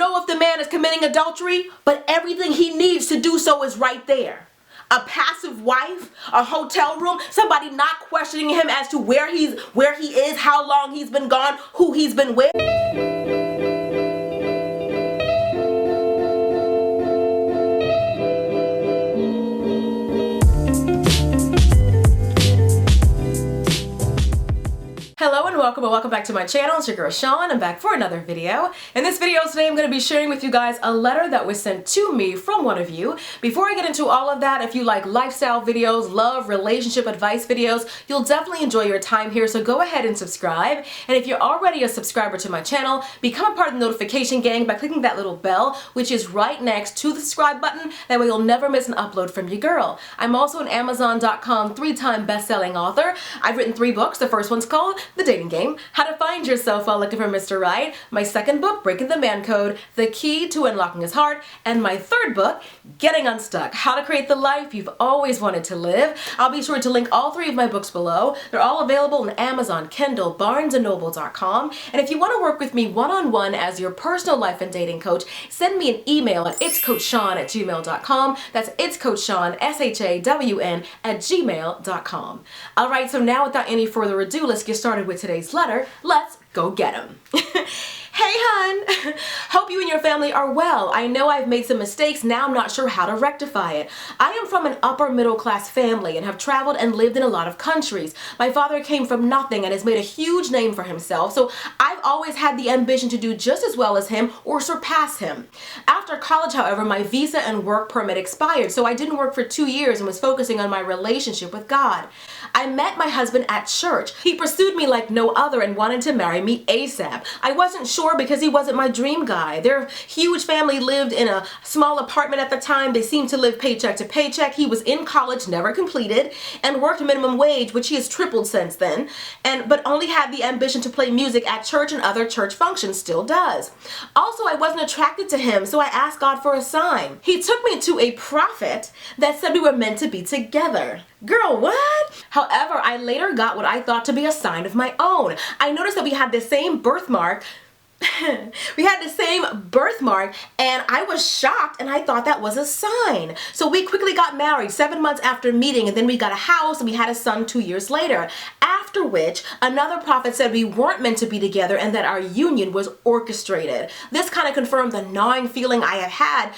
know if the man is committing adultery, but everything he needs to do so is right there. A passive wife, a hotel room, somebody not questioning him as to where he is, how long he's been gone, who he's been with. Hello and welcome back to my channel. It's your girl Sean. I'm back for another video. In this video today I'm going to be sharing with you guys a letter that was sent to me from one of you. Before I get into all of that, if you like lifestyle videos, love, relationship advice videos, you'll definitely enjoy your time here, so go ahead and subscribe. And if you're already a subscriber to my channel, become a part of the notification gang by clicking that little bell, which is right next to the subscribe button. That way you'll never miss an upload from your girl. I'm also an Amazon.com 3-time best-selling author. I've written 3 books. The first one's called The Dating Game, How to Find Yourself While Looking for Mr. Right. My second book, Breaking the Man Code, The Key to Unlocking His Heart. And my third book, Getting Unstuck, How to Create the Life You've Always Wanted to Live. I'll be sure to link all 3 of my books below. They're all available on Amazon, Kindle, BarnesandNoble.com. And if you want to work with me one-on-one as your personal life and dating coach, send me an email at itscoachshawn@gmail.com. That's itscoachshawn, SHAWN, @gmail.com. Alright, so now without any further ado, let's get started with today's letter. Let's go get 'em. Hey hun! Hope you and your family are well. I know I've made some mistakes, now I'm not sure how to rectify it. I am from an upper middle class family and have traveled and lived in a lot of countries. My father came from nothing and has made a huge name for himself, so I've always had the ambition to do just as well as him or surpass him. After college, however, my visa and work permit expired, so I didn't work for 2 years and was focusing on my relationship with God. I met my husband at church. He pursued me like no other and wanted to marry me ASAP. I wasn't sure because he wasn't my dream guy. Their huge family lived in a small apartment at the time. They seemed to live paycheck to paycheck. He was in college, never completed, and worked minimum wage, which he has tripled since then, but only had the ambition to play music at church and other church functions, still does. Also, I wasn't attracted to him, so I asked God for a sign. He took me to a prophet that said we were meant to be together. Girl, what? However, I later got what I thought to be a sign of my own. I noticed that we had the same birthmark. And I was shocked and I thought that was a sign. So we quickly got married 7 months after meeting, and then we got a house and we had a son 2 years later. After which, another prophet said we weren't meant to be together and that our union was orchestrated. This kind of confirmed the gnawing feeling I have had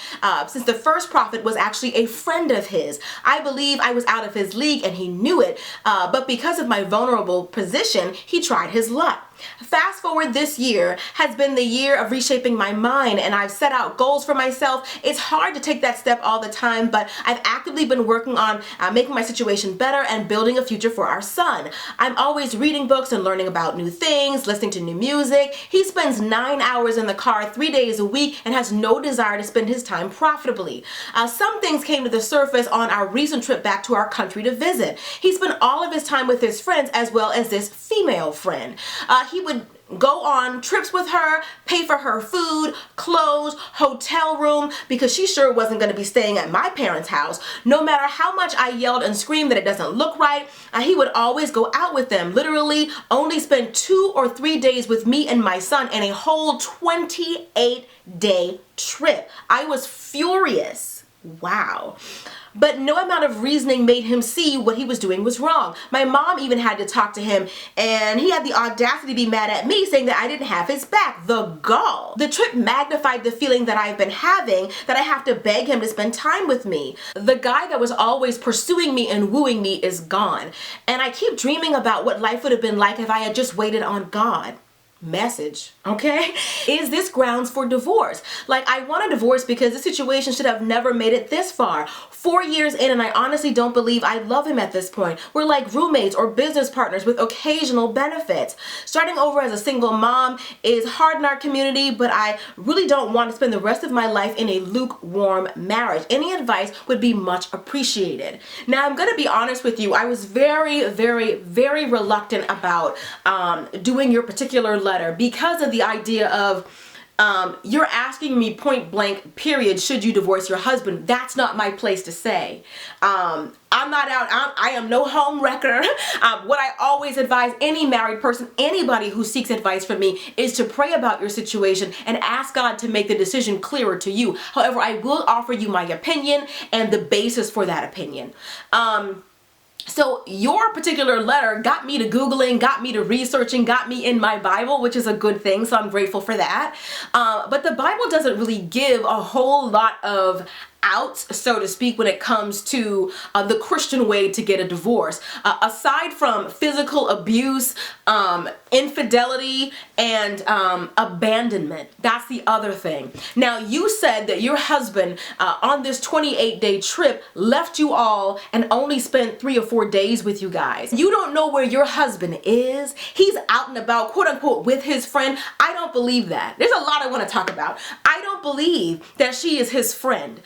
since the first prophet was actually a friend of his. I believe I was out of his league and he knew it, but because of my vulnerable position, he tried his luck. Fast forward, this year has been the year of reshaping my mind, and I've set out goals for myself. It's hard to take that step all the time, but I've actively been working on making my situation better and building a future for our son. I'm always reading books and learning about new things, listening to new music. He spends 9 hours in the car 3 days a week and has no desire to spend his time profitably. Some things came to the surface on our recent trip back to our country to visit. He spent all of his time with his friends as well as this female friend. He would go on trips with her, pay for her food, clothes, hotel room, because she sure wasn't going to be staying at my parents' house. No matter how much I yelled and screamed that it doesn't look right, he would always go out with them. Literally only spend 2 or 3 days with me and my son in a whole 28-day trip. I was furious. Wow. But no amount of reasoning made him see what he was doing was wrong. My mom even had to talk to him, and he had the audacity to be mad at me, saying that I didn't have his back. The gall. The trip magnified the feeling that I've been having, that I have to beg him to spend time with me. The guy that was always pursuing me and wooing me is gone. And I keep dreaming about what life would have been like if I had just waited on God. Message, okay? Is this grounds for divorce? Like, I want a divorce because the situation should have never made it this far. 4 years in, and I honestly don't believe I love him at this point. We're like roommates or business partners with occasional benefits. Starting over as a single mom is hard in our community, but I really don't want to spend the rest of my life in a lukewarm marriage. Any advice would be much appreciated. Now, I'm gonna be honest with you. I was very, very, very reluctant about doing your particular letter because of the idea of You're asking me point blank, period, should you divorce your husband? That's not my place to say. I'm not out, I am no home wrecker. What I always advise any married person, anybody who seeks advice from me, is to pray about your situation and ask God to make the decision clearer to you. However, I will offer you my opinion and the basis for that opinion. So your particular letter got me to Googling, got me to researching, got me in my Bible, which is a good thing, so I'm grateful for that. But the Bible doesn't really give a whole lot of outs, so to speak, when it comes to the Christian way to get a divorce. Aside from physical abuse, infidelity, and abandonment. That's the other thing. Now, you said that your husband on this 28-day trip left you all and only spent 3 or 4 days with you guys. You don't know where your husband is. He's out and about, quote unquote, with his friend. I don't believe that. There's a lot I want to talk about. I don't believe that she is his friend.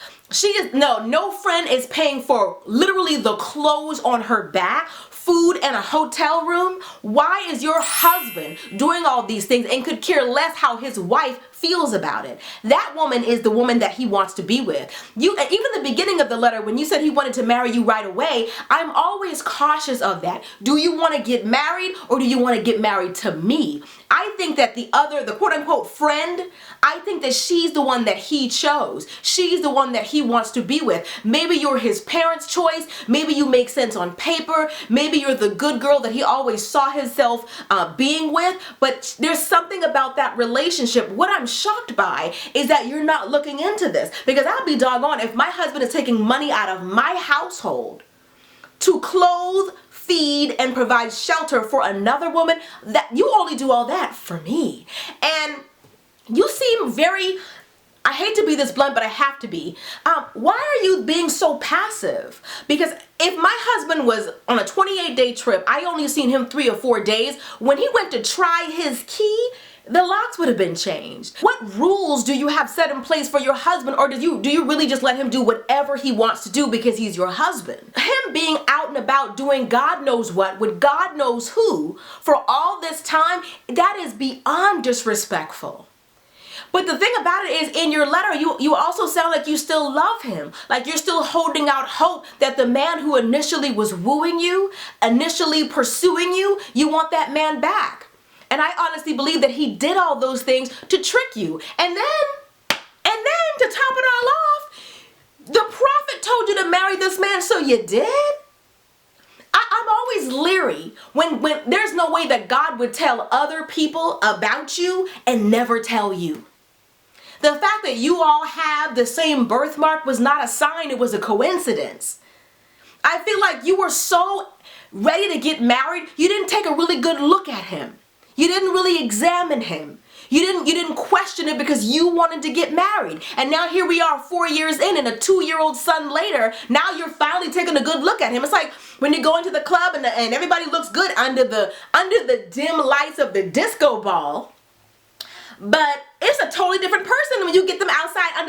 No friend is paying for literally the clothes on her back, food, and a hotel room. Why is your husband doing all these things and could care less how his wife feels about it? That woman is the woman that he wants to be with. Even the beginning of the letter, when you said he wanted to marry you right away, I'm always cautious of that. Do you want to get married, or do you want to get married to me? I think that the quote unquote friend, I think that she's the one that he chose. She's the one that he wants to be with. Maybe you're his parents' choice. Maybe you make sense on paper. Maybe you're the good girl that he always saw himself being with. But there's something about that relationship. What I'm shocked by is that you're not looking into this. Because I'll be doggone if my husband is taking money out of my household to clothe, feed, and provide shelter for another woman, that you only do all that for me. And you seem very, I hate to be this blunt, but I have to be. Why are you being so passive? Because if my husband was on a 28-day trip, I only seen him 3 or 4 days. When he went to try his key, the locks would have been changed. What rules do you have set in place for your husband, or do you really just let him do whatever he wants to do because he's your husband? Him being out and about doing God knows what with God knows who for all this time, that is beyond disrespectful. But the thing about it is, in your letter, you also sound like you still love him. Like you're still holding out hope that the man who initially was wooing you, initially pursuing you, you want that man back. And I honestly believe that he did all those things to trick you. And then to top it all off, the prophet told you to marry this man, so you did? I'm always leery when there's no way that God would tell other people about you and never tell you. The fact that you all have the same birthmark was not a sign, it was a coincidence. I feel like you were so ready to get married, you didn't take a really good look at him. You didn't really examine him. You didn't question it because you wanted to get married. And now here we are 4 years in and a 2-year-old son later, now you're finally taking a good look at him. It's like when you go into the club and everybody looks good under the dim lights of the disco ball. But it's a totally different person when you get them outside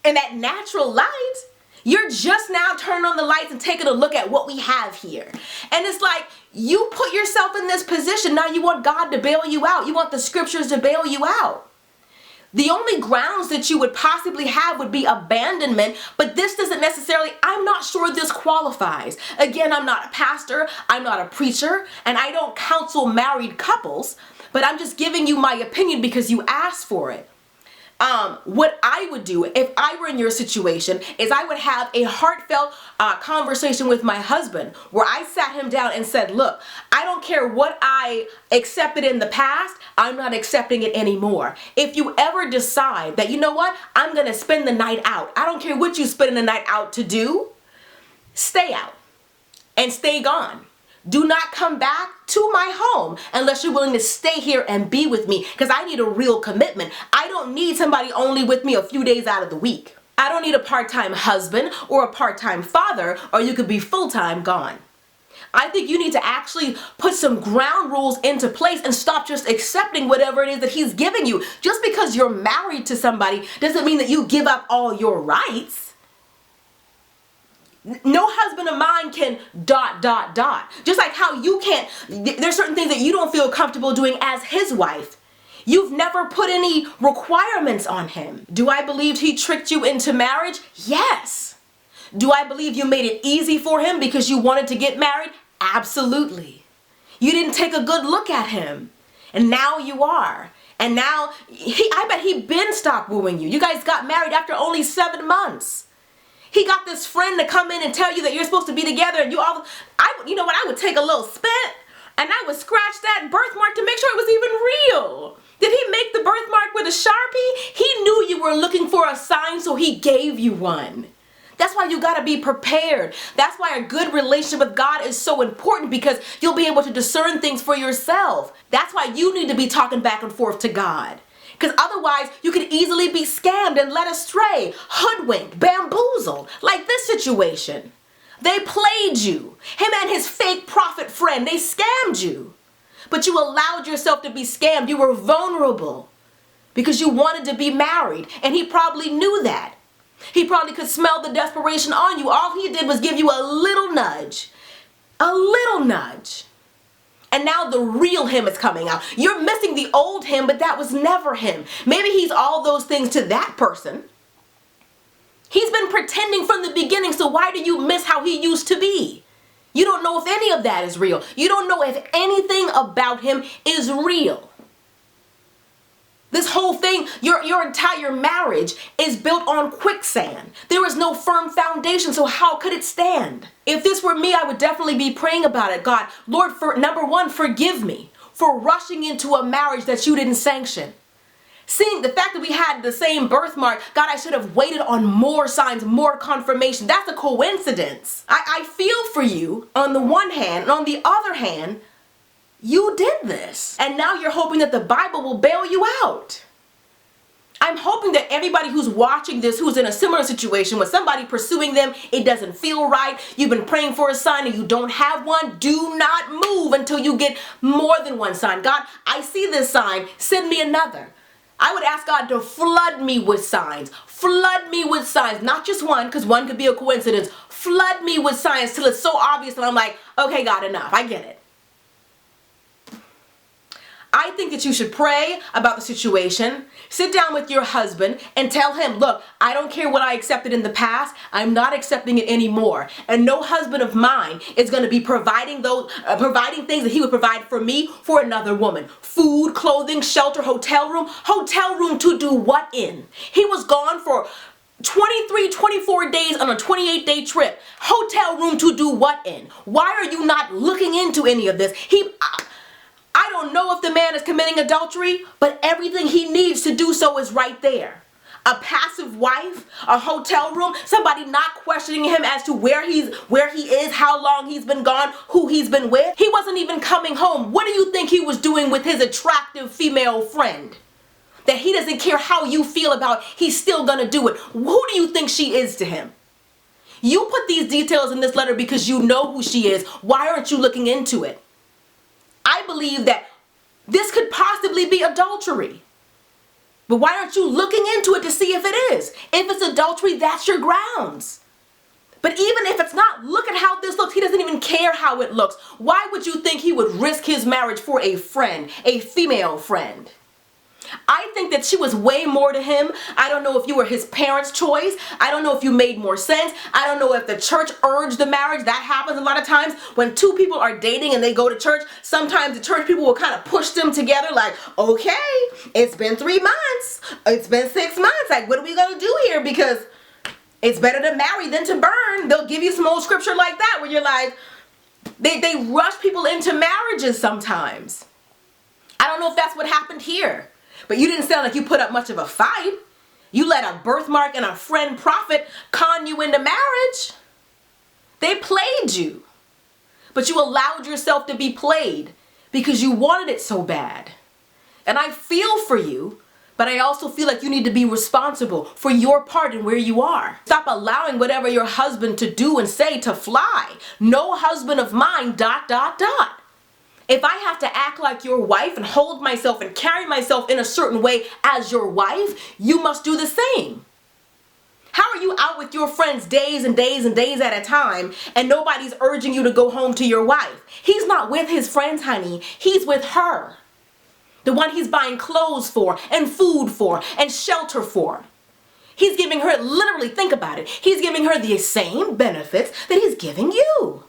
in that natural light. You're just now turning on the lights and taking a look at what we have here. And it's like, you put yourself in this position, now you want God to bail you out. You want the scriptures to bail you out. The only grounds that you would possibly have would be abandonment, but this doesn't necessarily, I'm not sure this qualifies. Again, I'm not a pastor, I'm not a preacher, and I don't counsel married couples, but I'm just giving you my opinion because you asked for it. What I would do if I were in your situation is I would have a heartfelt conversation with my husband where I sat him down and said, look, I don't care what I accepted in the past, I'm not accepting it anymore. If you ever decide that, you know what, I'm going to spend the night out, I don't care what you spend the night out to do, stay out and stay gone. Do not come back to my home unless you're willing to stay here and be with me, because I need a real commitment. I don't need somebody only with me a few days out of the week. I don't need a part-time husband or a part-time father, or you could be full-time gone. I think you need to actually put some ground rules into place and stop just accepting whatever it is that he's giving you. Just because you're married to somebody doesn't mean that you give up all your rights. No husband of mine can ... Just like how you can't, there's certain things that you don't feel comfortable doing as his wife. You've never put any requirements on him. Do I believe he tricked you into marriage? Yes. Do I believe you made it easy for him because you wanted to get married? Absolutely. You didn't take a good look at him. And now you are. And now, I bet he been stopped wooing you. You guys got married after only 7 months. He got this friend to come in and tell you that you're supposed to be together, and you know what, I would take a little spit and I would scratch that birthmark to make sure it was even real. Did he make the birthmark with a Sharpie? He knew you were looking for a sign, so he gave you one. That's why you gotta be prepared. That's why a good relationship with God is so important, because you'll be able to discern things for yourself. That's why you need to be talking back and forth to God. Because otherwise, you could easily be scammed and led astray, hoodwinked, bamboozled, like this situation. They played you. Him and his fake prophet friend, they scammed you. But you allowed yourself to be scammed. You were vulnerable because you wanted to be married, and he probably knew that. He probably could smell the desperation on you. All he did was give you a little nudge. A little nudge. And now the real him is coming out. You're missing the old him, but that was never him. Maybe he's all those things to that person. He's been pretending from the beginning, so why do you miss how he used to be? You don't know if any of that is real. You don't know if anything about him is real. This whole thing, your entire marriage is built on quicksand. There is no firm foundation, so how could it stand? If this were me, I would definitely be praying about it. God, Lord, number one, forgive me for rushing into a marriage that you didn't sanction. Seeing the fact that we had the same birthmark, God, I should have waited on more signs, more confirmation. That's a coincidence. I feel for you on the one hand, and on the other hand, you did this. And now you're hoping that the Bible will bail you out. I'm hoping that everybody who's watching this, who's in a similar situation with somebody pursuing them, it doesn't feel right, you've been praying for a sign and you don't have one, do not move until you get more than one sign. God, I see this sign, send me another. I would ask God to flood me with signs. Flood me with signs. Not just one, because one could be a coincidence. Flood me with signs till it's so obvious that I'm like, okay, God, enough. I get it. I think that you should pray about the situation, sit down with your husband and tell him, look, I don't care what I accepted in the past, I'm not accepting it anymore. And no husband of mine is going to be providing things that he would provide for me for another woman. Food, clothing, shelter, hotel room. Hotel room to do what in? He was gone for 23, 24 days on a 28-day trip. Hotel room to do what in? Why are you not looking into any of this? I don't know if the man is committing adultery, but everything he needs to do so is right there. A passive wife, a hotel room, somebody not questioning him as to where he is, how long he's been gone, who he's been with. He wasn't even coming home. What do you think he was doing with his attractive female friend? That he doesn't care how you feel about, he's still gonna do it. Who do you think she is to him? You put these details in this letter because you know who she is. Why aren't you looking into it? I believe that this could possibly be adultery. But why aren't you looking into it to see if it is? If it's adultery, that's your grounds. But even if it's not, look at how this looks. He doesn't even care how it looks. Why would you think he would risk his marriage for a friend, a female friend? I think that she was way more to him. I don't know if you were his parents' choice. I don't know if you made more sense. I don't know if the church urged the marriage. That happens a lot of times when two people are dating and they go to church. Sometimes the church people will kind of push them together like, okay, it's been 3 months. It's been 6 months. Like, what are we going to do here? Because it's better to marry than to burn. They'll give you some old scripture like that where you're like, they rush people into marriages sometimes. I don't know if that's what happened here. But you didn't sound like you put up much of a fight. You let a birthmark and a friend prophet con you into marriage. They played you. But you allowed yourself to be played because you wanted it so bad. And I feel for you, but I also feel like you need to be responsible for your part in where you are. Stop allowing whatever your husband to do and say to fly. No husband of mine, ... If I have to act like your wife and hold myself and carry myself in a certain way as your wife, you must do the same. How are you out with your friends days and days and days at a time and nobody's urging you to go home to your wife? He's not with his friends, honey. He's with her. The one he's buying clothes for, and food for, and shelter for. He's giving her, literally, think about it, he's giving her the same benefits that he's giving you.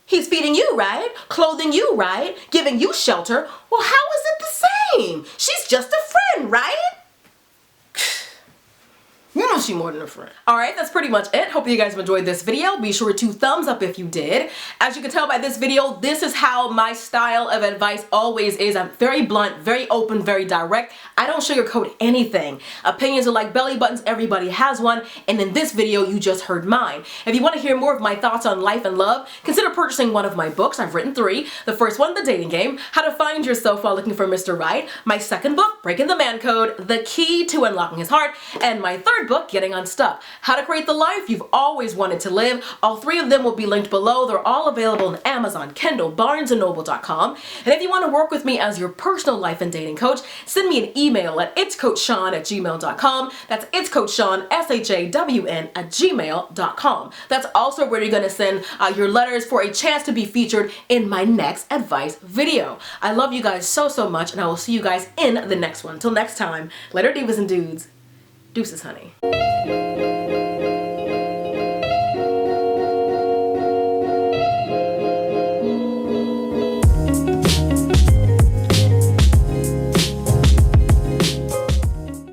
He's feeding you, right? Clothing you, right? Giving you shelter. Well, how is it the same? She's just a friend, right? You know she more than a friend. Alright, that's pretty much it. Hope you guys have enjoyed this video. Be sure to thumbs up if you did. As you can tell by this video, this is how my style of advice always is. I'm very blunt, very open, very direct. I don't sugarcoat anything. Opinions are like belly buttons, everybody has one, and in this video you just heard mine. If you want to hear more of my thoughts on life and love, consider purchasing one of my books. I've written 3. The first one, The Dating Game, How to Find Yourself While Looking for Mr. Right. My second book, Breaking the Man Code, The Key to Unlocking His Heart. And my third book, Getting Unstuck, How to Create the Life You've Always Wanted to Live. All 3 of them will be linked below. They're all available on Amazon, Kindle, BarnesandNoble.com. And if you want to work with me as your personal life and dating coach, send me an email at itscoachshawn@gmail.com. That's itscoachshawn, SHAWN, @gmail.com. That's also where you're going to send your letters for a chance to be featured in my next advice video. I love you guys so, so much, and I will see you guys in the next one. Till next time, later divas and dudes. Deuces, honey.